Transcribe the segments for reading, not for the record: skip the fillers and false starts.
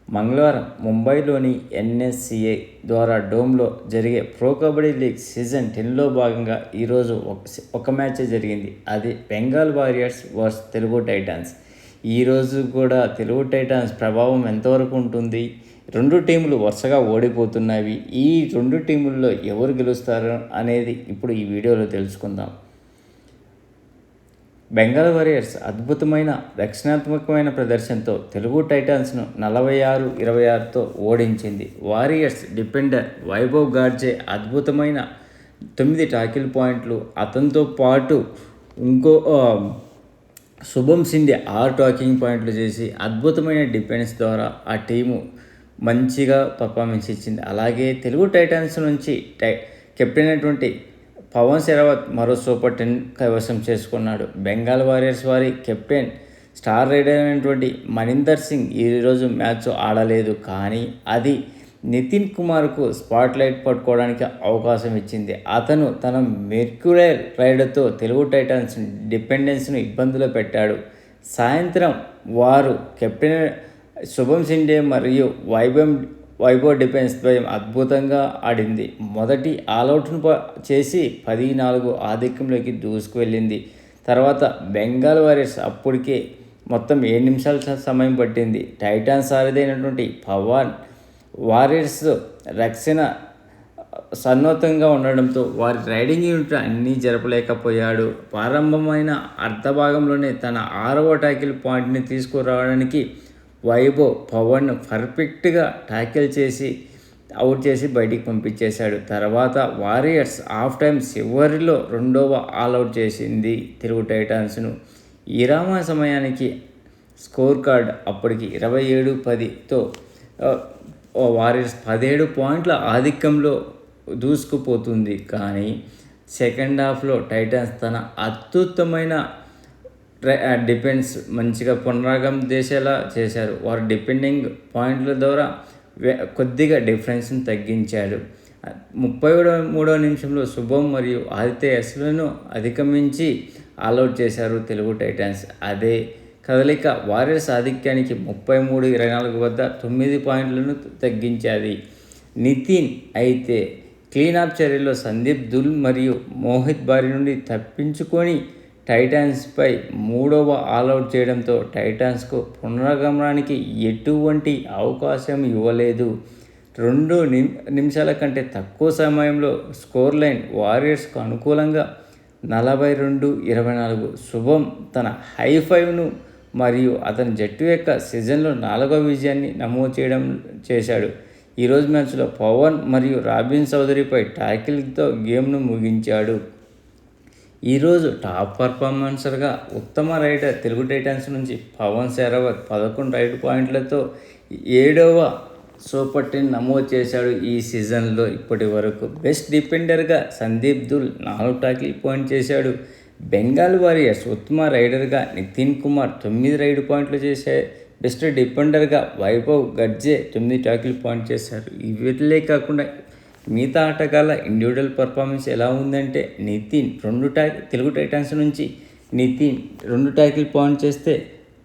మంగళవారం ముంబైలోని ఎన్ఎస్సిఏ ద్వారా డోమ్లో జరిగే ప్రో కబడ్డీ లీగ్ సీజన్ 10లో భాగంగా ఈరోజు ఒక మ్యాచ్ జరిగింది. అది Bengal warriors versus Telugu Titans. ఈరోజు కూడా తెలుగు టైటాన్స్ ప్రభావం ఎంతవరకు ఉంటుంది? రెండు టీములు వరుసగా ఓడిపోతున్నవి. ఈ రెండు టీముల్లో ఎవరు గెలుస్తారు అనేది ఇప్పుడు ఈ వీడియోలో తెలుసుకుందాం. బెంగాల్ వారియర్స్ అద్భుతమైన రక్షణాత్మకమైన ప్రదర్శనతో తెలుగు టైటాన్స్ను 46-26తో ఓడించింది. వారియర్స్ డిఫెండర్ వైభవ్ గాడ్జే అద్భుతమైన 9 టాకిల్ పాయింట్లు, అతనితో పాటు ఇంకో శుభం సిండే 6 టాకింగ్ పాయింట్లు చేసి అద్భుతమైన డిఫెన్స్ ద్వారా ఆ టీము మంచిగా పర్ఫార్మెన్స్ ఇచ్చింది. అలాగే తెలుగు టైటాన్స్ నుంచి కెప్టెన్ అయినటువంటి పవన్ శరావత్ మరో సూపర్ 10 కైవసం చేసుకున్నాడు. బెంగాల్ వారియర్స్ వారి కెప్టెన్ స్టార్ రైడర్ అయినటువంటి మనీందర్ సింగ్ ఈరోజు మ్యాచ్ ఆడలేదు, కానీ అది నితిన్ కుమార్కు స్పాట్లైట్ పట్టుకోవడానికి అవకాశం ఇచ్చింది. అతను తన మెర్క్యులర్ రైడర్తో తెలుగు టైటాన్స్ డిపెండెన్స్ను ఇబ్బందులు పెట్టాడు. సాయంత్రం వారు కెప్టెన్ శుభం సిండే మరియు వైభవ్ డిఫెన్స్ ద్వయం అద్భుతంగా ఆడింది. మొదటి ఆల్అవుట్ను చేసి 10-4 ఆధిక్యంలోకి దూసుకువెళ్ళింది. తర్వాత బెంగాల్ వారియర్స్ అప్పటికే మొత్తం 7 నిమిషాల సమయం పట్టింది. టైటాన్స్ సారథైనటువంటి పవన్ వారియర్స్ రక్షణ సన్నద్ధంగా ఉండడంతో వారి రైడింగ్ యూనిట్ అన్నీ జరపలేకపోయాడు. ప్రారంభమైన అర్ధభాగంలోనే తన 6వ టాకిల్ పాయింట్ని తీసుకురావడానికి వైభవ్ పవన్ పర్ఫెక్ట్గా టాకిల్ చేసి అవుట్ చేసి బయటికి పంపించేశాడు. తర్వాత వారియర్స్ హాఫ్ టైం చివరిలో 2వ ఆల్అవుట్ చేసింది తెలుగు టైటాన్స్ను. విరామ సమయానికి స్కోర్ కార్డ్ అప్పటికి 27-10తో వారియర్స్ 17 పాయింట్ల ఆధిక్యంలో దూసుకుపోతుంది. కానీ సెకండ్ హాఫ్లో టైటాన్స్ తన అత్యుత్తమైన డిఫెన్స్ మంచిగా పునరాగం చేసేలా చేశారు. వారు డిపెండింగ్ పాయింట్ల ద్వారా కొద్దిగా డిఫరెన్స్ని తగ్గించాడు. 33వ నిమిషంలో శుభం మరియు ఆదిత్య ఎస్లను అధిగమించి ఆల్అవుట్ చేశారు తెలుగు టైటాన్స్. అదే కదలిక వారియర్స్ ఆధిక్యానికి 33-24 వద్ద 9 పాయింట్లను తగ్గించాది. నితిన్ అయితే క్లీనప్ చర్యలో సందీప్ దుల్ మరియు మోహిత్ బారి నుండి తప్పించుకొని టైటాన్స్పై 3వ ఆల్అవుట్ చేయడంతో టైటాన్స్కు పునరాగమనానికి ఎటువంటి అవకాశం ఇవ్వలేదు. 2 నిమిషాల కంటే తక్కువ సమయంలో స్కోర్ లైన్ వారియర్స్కు అనుకూలంగా 42-24. శుభం తన హై 5ను మరియు అతని జట్టు యొక్క సీజన్లో 4వ విజయాన్ని నమోదు చేశాడు. ఈరోజు మ్యాచ్లో పవన్ మరియు రాబిన్ చౌదరిపై టాకిల్తో గేమ్ను ముగించాడు. ఈరోజు టాప్ పర్ఫార్మెన్సర్గా ఉత్తమ రైడర్ తెలుగు టైటాన్స్ నుంచి పవన్ శరావత్ 11 రైడ్ పాయింట్లతో 7వ సూపర్ 10 నమోదు చేశాడు. ఈ సీజన్లో ఇప్పటి వరకు బెస్ట్ డిఫెండర్గా సందీప్ దుల్ 4 టాకిల్ పాయింట్ చేశాడు. బెంగాల్ వారియర్స్ ఉత్తమ రైడర్గా నితిన్ కుమార్ 9 రైడ్ పాయింట్లు చేసే బెస్ట్ డిఫెండర్గా వైభవ్ గడ్జే 9 టాకిల్ పాయింట్ చేశారు. వీటిలే కాకుండా మిగతా ఆటగాళ్ళ ఇండివిజువల్ పర్ఫార్మెన్స్ ఎలా ఉందంటే నితిన్ తెలుగు టైటాన్స్ నుంచి నితిన్ 2 టాకిల్ పాయింట్ చేస్తే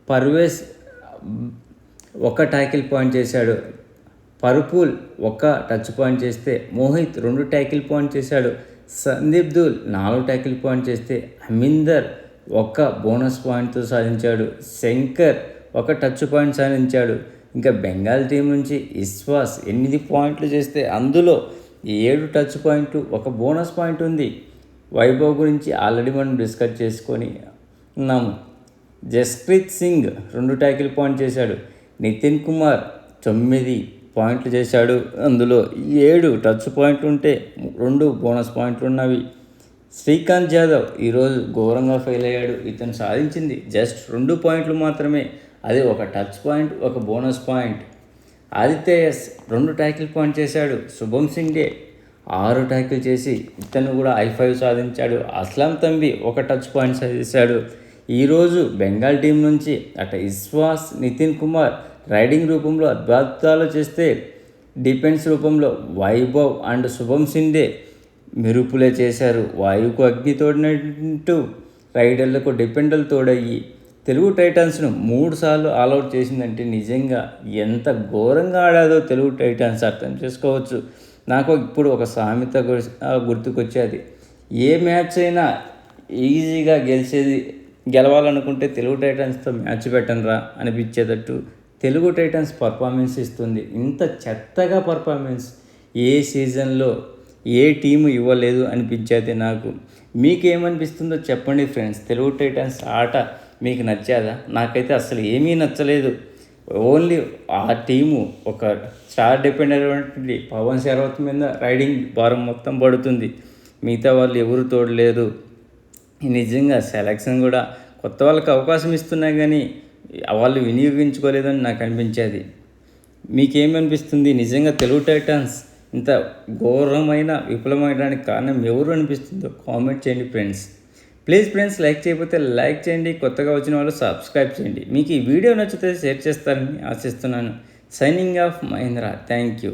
పర్వేజ్ 1 టాకిల్ పాయింట్ చేశాడు. పర్పూల్ 1 టచ్ పాయింట్ చేస్తే మోహిత్ 2 టాకిల్ పాయింట్ చేశాడు. సందీప్ దుల్ 4 టాకిల్ పాయింట్ చేస్తే అమిందర్ 1 బోనస్ పాయింట్తో సాధించాడు. శంకర్ 1 టచ్ పాయింట్ సాధించాడు. ఇంకా బెంగాల్ టీం నుంచి ఇస్వాస్ 8 పాయింట్లు చేస్తే అందులో 7 టచ్ పాయింట్లు 1 బోనస్ పాయింట్ ఉంది. వైభవ్ గురించి ఆల్రెడీ మనం డిస్కస్ చేసుకొని ఉన్నాము. జస్ప్రీత్ సింగ్ 2 టాకిల్ పాయింట్ చేశాడు. నితిన్ కుమార్ 9 పాయింట్లు చేశాడు. అందులో 7 టచ్ పాయింట్లు ఉంటే 2 బోనస్ పాయింట్లు ఉన్నవి. శ్రీకాంత్ జాదవ్ ఈరోజు ఘోరంగా ఫెయిల్ అయ్యాడు. ఇతను సాధించింది జస్ట్ 2 పాయింట్లు మాత్రమే. అది 1 touch point 1 bonus point. Aditya S 2 tackle point చేశాడు. శుభం సిండే 6 టాకిల్ చేసి ఇతను కూడా i5 సాధించాడు. అస్లాం తంబి 1 టచ్ పాయింట్ సాధించాడు. ఈరోజు బెంగాల్ టీం నుంచి ఇస్వాస్ నితిన్ కుమార్ రైడింగ్ రూపంలో అద్భుతాలు చేస్తే డిఫెన్స్ రూపంలో వైభవ్ అండ్ శుభం సిండే మెరుపులే చేశారు. వాయువుకు అగ్ని తోడినట్టు రైడర్లకు డిఫెండర్లు తోడయ్యి తెలుగు టైటన్స్ను 3 సార్లు ఆల్అవుట్ చేసిందంటే నిజంగా ఎంత ఘోరంగా ఆడాదో తెలుగు టైటన్స్ అర్థం చేసుకోవచ్చు. నాకు ఇప్పుడు ఒక సామెత గుర్తుకొచ్చేది, ఏ మ్యాచ్ అయినా ఈజీగా గెలవాలనుకుంటే తెలుగు టైటన్స్తో మ్యాచ్ పెట్టనురా అనిపించేటట్టు తెలుగు టైటన్స్ పర్ఫార్మెన్స్ ఇస్తుంది. ఇంత చెత్తగా పర్ఫార్మెన్స్ ఏ సీజన్లో ఏ టీము ఇవ్వలేదు అనిపించేది నాకు. మీకేమనిపిస్తుందో చెప్పండి ఫ్రెండ్స్. తెలుగు టైటన్స్ ఆట మీకు నచ్చేదా? నాకైతే అసలు ఏమీ నచ్చలేదు. ఓన్లీ ఆ టీము ఒక స్టార్ డిపెండ్ అయినటువంటి పవన్ శరవత్ మీద రైడింగ్ భారం మొత్తం పడుతుంది. మిగతా వాళ్ళు ఎవరు తోడలేరు. నిజంగా సెలక్షన్ కూడా కొత్త వాళ్ళకి అవకాశం ఇస్తున్నా కానీ వాళ్ళు వినియోగించుకోలేదని నాకు అనిపించేది. మీకేమనిపిస్తుంది? నిజంగా తెలుగు టైటన్స్ ఇంత ఘోరమైన విఫలమయడానికి కారణం ఎవరు అనిపిస్తుందో కామెంట్ చేయండి ఫ్రెండ్స్. ప్లీజ్ ఫ్రెండ్స్, లైక్ చేయకపోతే లైక్ చేయండి. కొత్తగా వచ్చిన వాళ్ళు సబ్స్క్రైబ్ చేయండి. మీకు ఈ వీడియో నచ్చితే షేర్ చేస్తారని ఆశిస్తున్నాను. Signing off Mahendra. Thank you.